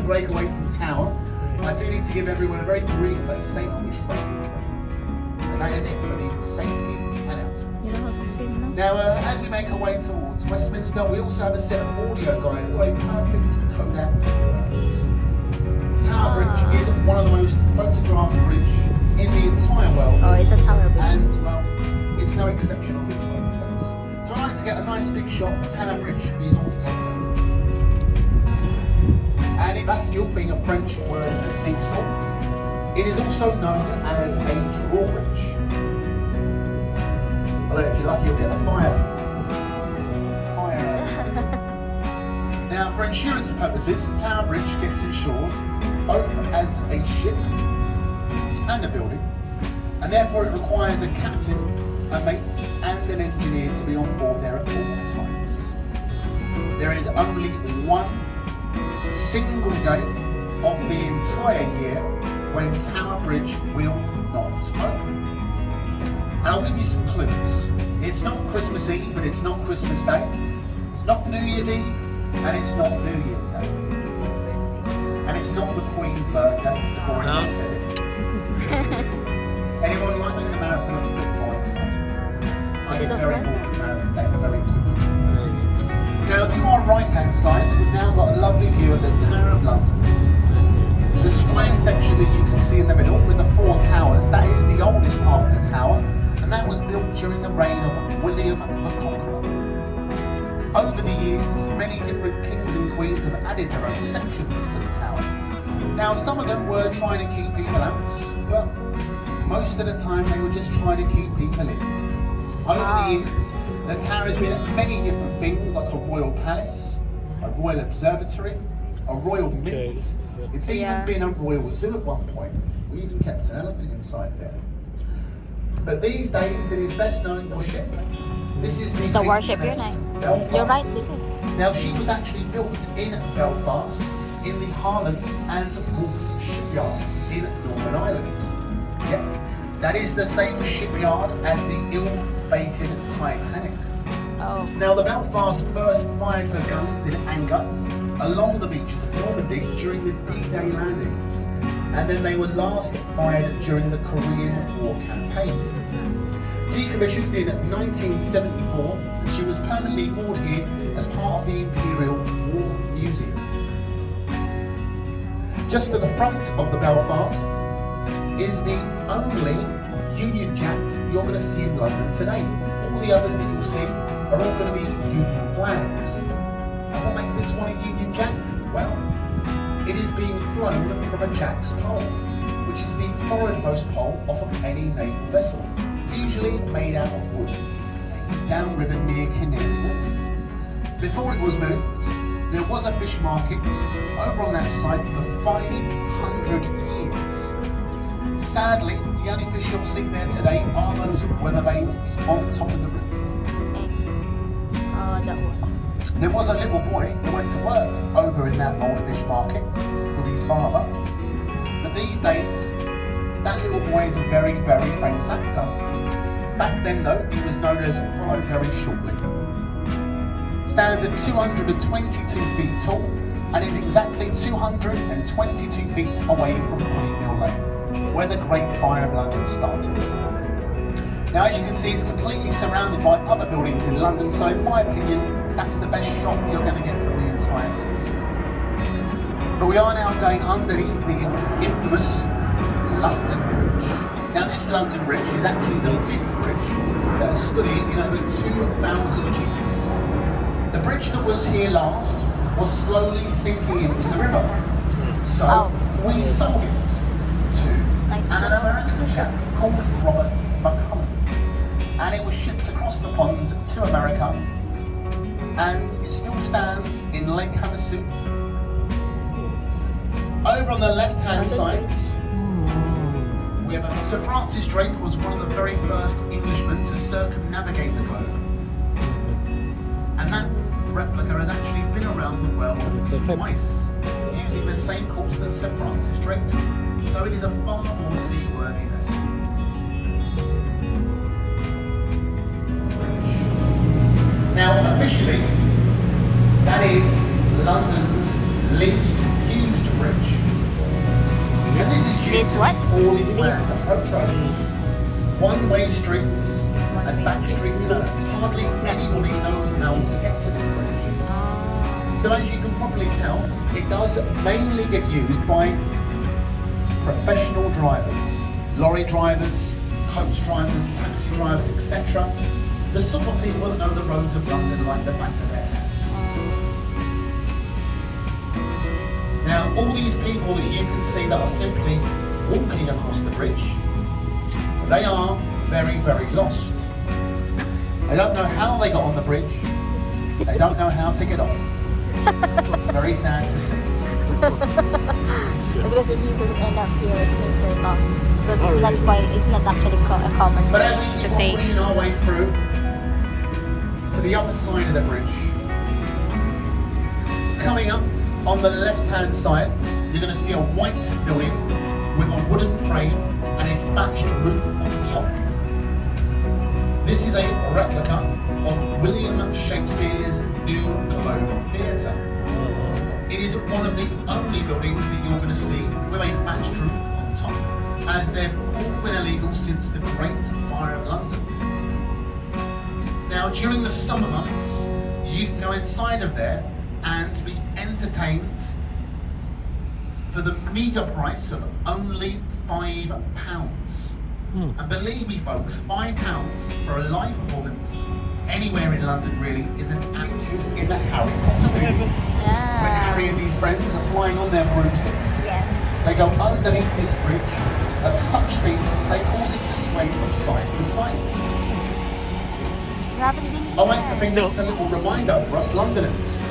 and break away from Tower, I do need to give everyone a very brief but safety training. And that is it for the safety announcement. You know how to swim Now, now? as we make our way towards Westminster, we also have a set of audio guides, a perfect Kodak photos. Tower Bridge is one of the most photographed bridge in the entire world. Oh, it's a tower bridge. And, well, it's no exception on these ones, folks. So I like to get a nice big shot of Tower Bridge for you all to take a look. And in Bastille, being a French word for seesaw, it is also known as a drawbridge. Although if you're lucky, you'll get a fire. Now, for insurance purposes, Tower Bridge gets insured both as a ship and a building, and therefore it requires a captain, a mate, and an engineer to be on board there at all times. There is only one single day of the entire year when Tower Bridge will not open. And I'll give you some clues. It's not Christmas Eve, and it's not Christmas Day. It's not New Year's Eve, and it's not New Year's Day. And it's not the Queen's birthday, the boring one says it. Anyone liking the marathon of the boring exciting? I get very bored of the marathon, very quickly. Now to our right hand side, we've now got a lovely view of the Tower of London. The square section that you can see in the middle with the four towers, that is the oldest part of the tower, and that was built during the reign of William the Conqueror. Over the years, many different kings and queens have added their own sections to the tower. Now some of them were trying to keep people out, but most of the time they were just trying to keep people in. Over the years, the tower has been at many different things, like a royal palace, a royal observatory, a royal mint. It's even been a royal zoo at one point. We even kept an elephant inside there. But these days, it is best known for ship. This is the It's a warship, you're right. Belfast. You're right. Now, she was actually built in Belfast in the Harland and Wolff shipyards in Northern Ireland. Yep, that is the same shipyard as the ill-fated Titanic. Oh. Now, the Belfast first fired her guns in anger along the beaches of Normandy during the D-Day landings, and then they were last fired during the Korean War campaign. Decommissioned in 1974, she was permanently moored here as part of the Imperial War Museum. Just at the front of the Belfast is the only Union Jack you're going to see in London today. All the others that you'll see are all going to be Union flags. And what makes this one a Union Jack? Well, it is being flown from a Jack's pole, which is the forwardmost pole off of any naval vessel, usually made out of wood. It is downriver near Canary Wharf. Before it was moved, there was a fish market over on that site for 500 years. Sadly, the only fish you'll see there today are those weather vanes on top of the roof. Oh, that one. There was a little boy who went to work over in that old fish market with his father. But these days, that little boy is a very, very famous actor. Back then though, he was known as Follow Very Shortly. Stands at 222 feet tall and is exactly 222 feet away from Putney Mill Lane, where the Great Fire of London started. Now, as you can see, it's completely surrounded by other buildings in London, so in my opinion, that's the best shot you're going to get from the entire city. But we are now going underneath the infamous London Bridge. Now, this London Bridge is actually the fifth bridge that has stood here in over 2,000 years. The bridge that was here last was slowly sinking into the river. So we sold it to an American chap called Robert McCullum. And it was shipped across the pond to America, and it still stands in Lake Havasu. Over on the left-hand side, we have Sir Francis Drake was one of the very first Englishmen to circumnavigate the globe. And that replica has actually been around the world twice, using the same course that Sir Francis Drake took. So it is a far more seaworthy vessel. Now, officially, that is London's least used roads, one-way streets, It's one-way and back street. street turns. Hardly It's not anybody easy. knows how to get to this bridge. Oh. So as you can probably tell, it does mainly get used by professional drivers, lorry drivers, coach drivers, taxi drivers, etc. The sort of people that know the roads of London like the back of their hands. Now, all these people that you can see that are simply walking across the bridge, they are very, very lost. They don't know how they got on the bridge. They don't know how to get off. It's very sad to see. Because if you could end up here, it means you're lost. Because Oh, it's not really? quite, it's not actually a common But as bridge we to keep on take. pushing our way through to the other side of the bridge, coming up on the left-hand side, you're going to see a white building with a wooden frame and a thatched roof on top. This is a replica of William Shakespeare's New Globe Theatre. It is one of the only buildings that you're going to see with a thatched roof on top, as they've all been illegal since the Great Fire of London. Now, during the summer months, you can go inside of there and be entertained for the meagre price of only £5. And believe me folks, £5 for a live performance anywhere in London really is an attitude in the Harry Potter movies. When Harry and his friends are flying on their broomsticks, Yes. they go underneath this bridge at such speeds they cause it to sway from side to side. You haven't been I like to there. think that's a little reminder for us Londoners.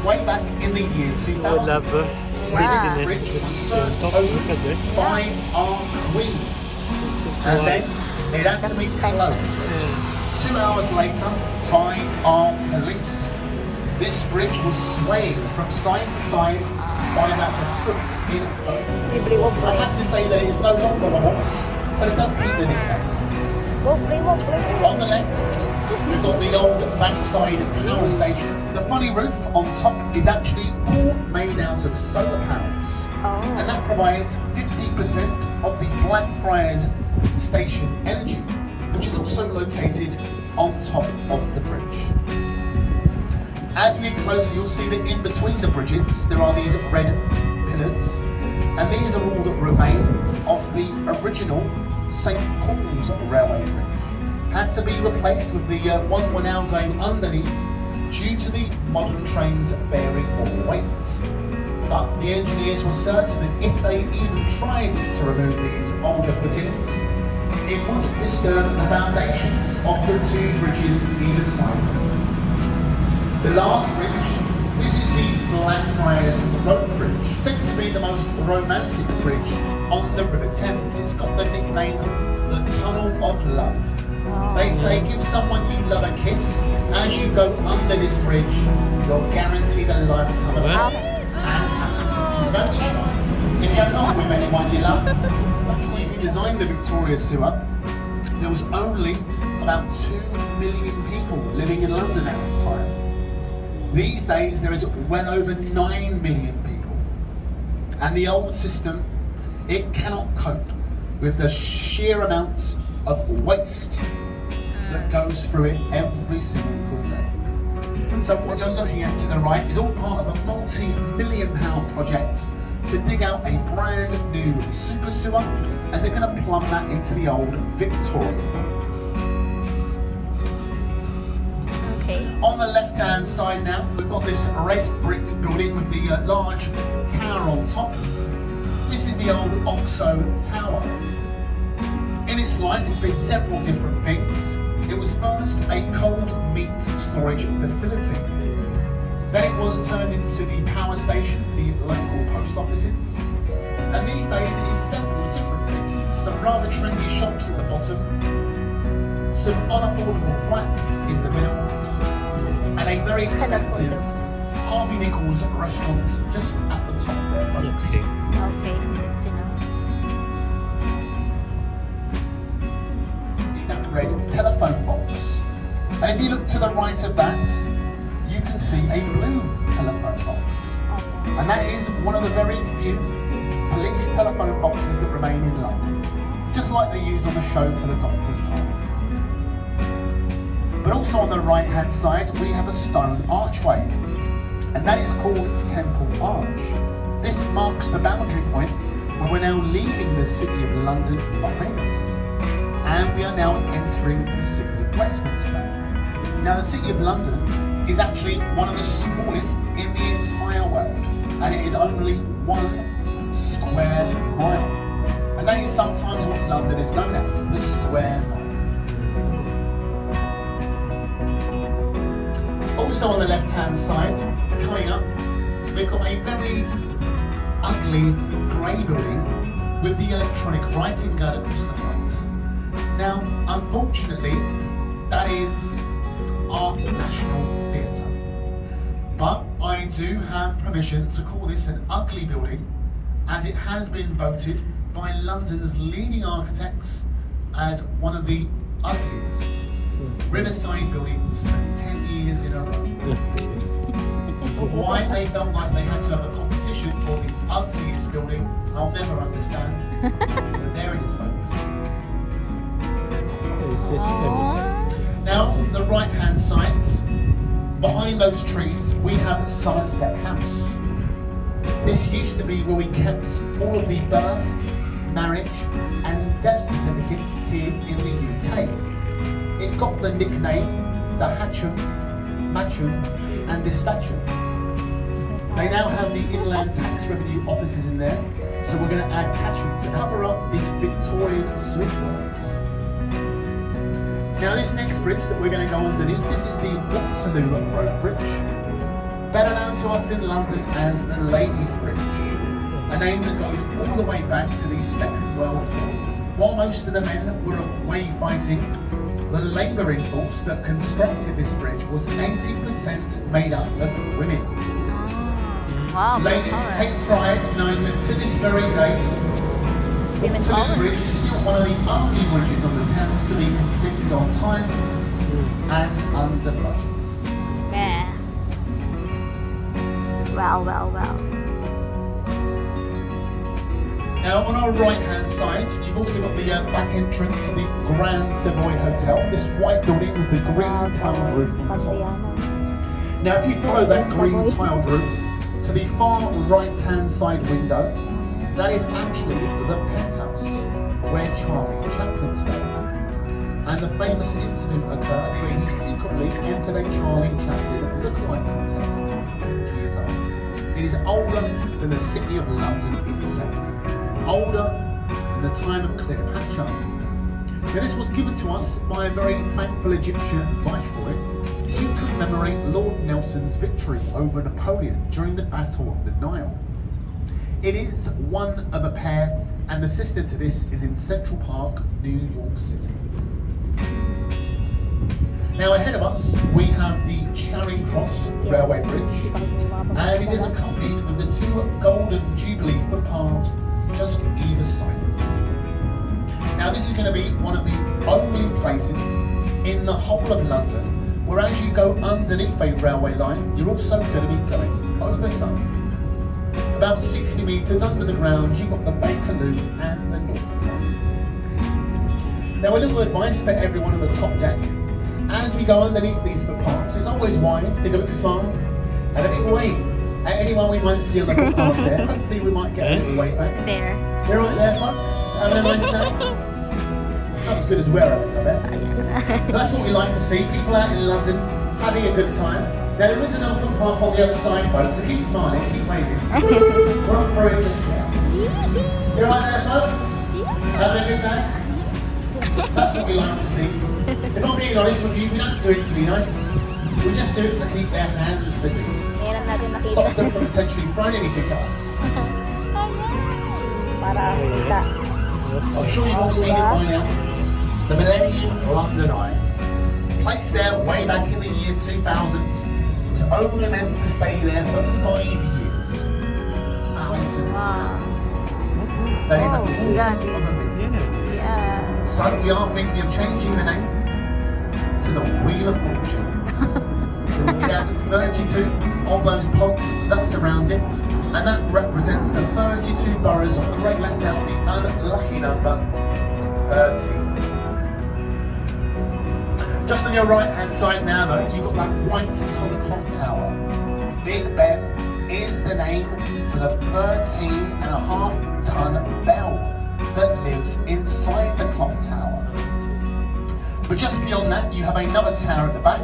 Way back in the year 2000, Whatever. Yeah. this bridge was first Top opened look at that. by our Queen. And then it had to That's be expensive. closed. 2 hours later, by our police. This bridge was swaying from side to side by about a foot in length. I have to say that it is no longer a horse, but it does keep the nickname. On the left, we've got the old backside power station. The funny roof on top is actually all made out of solar panels. And Oh. that provides 50% of the Blackfriars station energy, which is also located on top of the bridge. As we get closer, you'll see that in between the bridges, there are these red pillars, and these are all that remain of the original St Paul's Railway Bridge. Had to be replaced with the one we're now going underneath due to the modern trains bearing more weight. But the engineers were certain that if they even tried to remove these older footings, it would disturb the foundations of the two bridges either side. The last bridge, this is the Blackfriars Road Bridge, said to be the most romantic bridge on the River Thames. It's got the nickname, the Tunnel of Love. They say give someone you love a kiss as you go under this bridge, you're guaranteed a lifetime of love Okay. and happiness. Don't be shy. If you're not with anyone you love, when he designed the Victoria Sewer, there was only about 2 million people living in London at the time. These days there is well over 9 million people. And the old system, it cannot cope with the sheer amounts of waste that goes through it every single day. So what you're looking at to the right is all part of a multi-million-pound project to dig out a brand new super sewer, and they're going to plumb that into the old Victoria. Okay. On the left-hand side now, we've got this red brick building with the large tower on top. This is the old Oxo Tower. In its life, it's been several different things. It was first a cold meat storage facility. Then it was turned into the power station for the local post offices. And these days it is several different things. Some rather trendy shops at the bottom, some unaffordable flats in the middle, and a very expensive Harvey Nichols restaurant just at the top there, folks. Okay. Okay. Good to know. See that red telephone box? And if you look to the right of that, you can see a blue telephone box. And that is one of the very few police telephone boxes that remain in London. just like they use on the show for the Doctor's TARDIS. But also on the right hand side we have a stone archway, and that is called Temple Arch. This marks the boundary point where we're now leaving the City of London behind us, and we are now entering the City of Westminster. Now the City of London is actually one of the smallest in the entire world, and it is only 1 square mile. And that is sometimes what London is known as, the square mile. Also on the left hand side, coming up, we've got a very ugly grey building with the electronic writing gun across the front. Now, unfortunately, that is our National Theatre. But I do have permission to call this an ugly building, as it has been voted by London's leading architects as one of the ugliest riverside buildings for 10 years in a row. Why they felt like they had to have a competition for the ugliest building, I'll never understand. But there it is, folks. It's just famous. Now, on the right hand side, behind those trees, we have Somerset House. This used to be where we kept all of the birth, marriage and death certificates here in the UK. It got the nickname the Hatcham, Matcham and Dispatcham. They now have the Inland Tax Revenue offices in there, so we're going to add Hatcham to cover up the Victorian switch works. Now this next bridge that we're going to go underneath, this is the Waterloo Road Bridge, better known to us in London as the Ladies' Bridge, a name that goes all the way back to the Second World War. While most of the men were away fighting, the labouring force that constructed this bridge was 80% made up of women. Wow, Ladies take pride in knowing that to this very day, Waterloo Bridge is still one of the only bridges on the Thames to be completed on time and under budget. Yeah. Well. Now on our right hand side, you've also got the back entrance to the Grand Savoy Hotel, this white building with the green tiled roof on top. Now if you follow that green tiled roof to the far right hand side window, that is actually the penthouse where Charlie Chaplin stayed. And the famous incident occurred where he secretly entered a Charlie Chaplin lookalike contest 50 years old. It is older than the City of London itself, older than the time of Cleopatra. Now this was given to us by a very thankful Egyptian viceroy to commemorate Lord Nelson's victory over Napoleon during the Battle of the Nile. It is one of a pair, and the sister to this is in Central Park, New York City. Now ahead of us we have the Charing Cross Railway Bridge, and it is accompanied with the 2 golden jubilee footpaths just either side of it. Now this is going to be one of the only places in the whole of London where as you go underneath a railway line, you're also going to be going over some. About 60 metres under the ground, you've got the Bakerloo and the Northern Line. Now a little advice for everyone on the top deck. As we go underneath these footpaths, it's always wise to go a bit smart and a bit wave at anyone we might see on the footpath there. Hopefully we might get a little wave back. There. You're right there, folks? Having a nice day? Not as good as we're having, I bet. That's what we like to see, people out in London having a good time. Now there is another footpath on the other side, folks, so keep smiling, keep waving. We're not through it just yet. You're right there, folks? Having a good day? That's what we like to see. If I'm being honest with you, we don't do it to be nice. We just do it to keep their hands busy. Stop them from potentially throwing anything at us. I'm sure you've all seen it by now. The Millennium London Eye. Placed there way back in the year 2000, was only meant to stay there for 5 years. Wow. That is Oh, a yeah, awesome thing. Yeah. So we are thinking of changing the name to the Wheel of Fortune. It has 32 of those pods that surround it, and that represents the 32 boroughs of Great Latin, the unlucky number 13. Just on your right hand side now though, you've got that white clock tower. Big Ben is the name for the 13.5-ton bell that lives inside the clock tower. But just beyond that, you have another tower at the back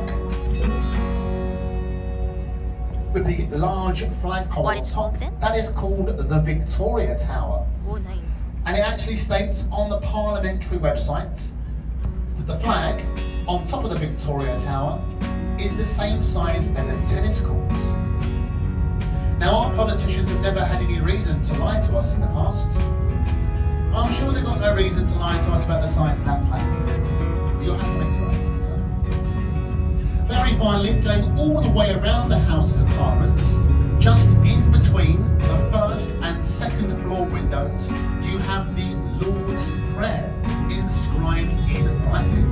with the large flagpole What on is top. called then? That is called the Victoria Tower. Oh, nice. And it actually states on the parliamentary website that the flag on top of the Victoria Tower is the same size as a tennis court. Now, our politicians have never had any reason to lie to us in the past. I'm sure they've got no reason to lie to us about the size of that flag. You'll have to make your own answer. Very finally, going all the way around the Houses of Parliament, just in between the first and second floor windows, you have the Lord's Prayer inscribed in Latin,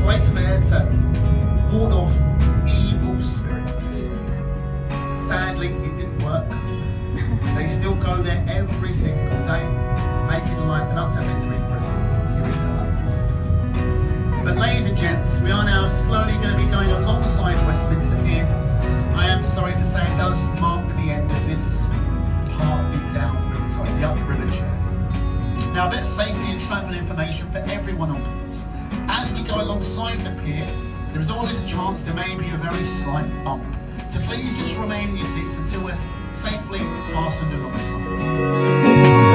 placed there to ward off evil spirits. Sadly, it didn't work. They still go there every single day, making life an utter misery for us here in the London city. But ladies and gents, we are now slowly going to be going alongside Westminster here. I am sorry to say it does mark the end of this part of the the upriver journey. Now, a bit of safety and travel information for everyone on board. As we go alongside the pier, there is always a chance there may be a very slight bump. So please just remain in your seats until we're safely fastened alongside.